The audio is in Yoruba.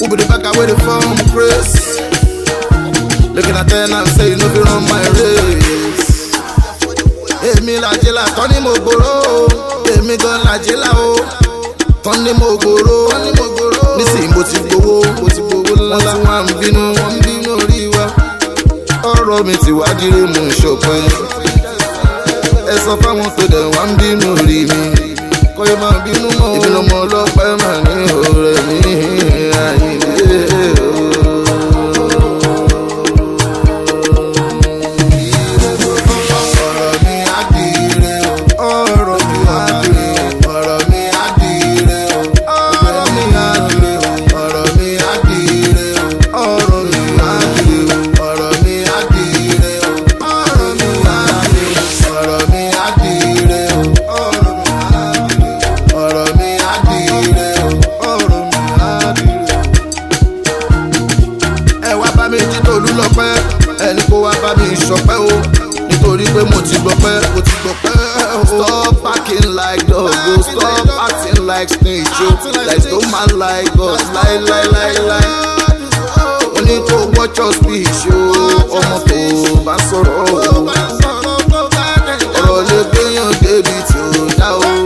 Who be the back away the phone, Chris? Looking at them and say you know you run my race. Èmi làjẹ́là tán ní mo gbòòrò, èmi gan làjẹ́là o. Tán ní mo gbòòrò, nísìnyí mo ti gbowó ńlá. Wọ́n ti wá ń bínú orí wa. Ọ̀rọ̀ mi ti wá dírí mú ṣòpin. Ẹ sọ fáwọn tó dẹ̀ wá ń bínú rí mi. Kọ́ ẹ máa bínú mọ́ o. Ìbínú ọmọ ọlọ́pàá ẹ máa ní ọ̀rẹ́ mi. Àyìnlé o. Ẹni kó wá bá mi ṣọpẹ́ o, nítorí pé mo ti gbọpẹ́ o. Stop acting like dog o, stop acting like snitch o, like stone man like us, lie. Mo ní kó watch your speech o, ọmọ tó bá sọ̀rọ̀ o. Ọ̀rọ̀ lè gbéyàn débi tí ó dá o.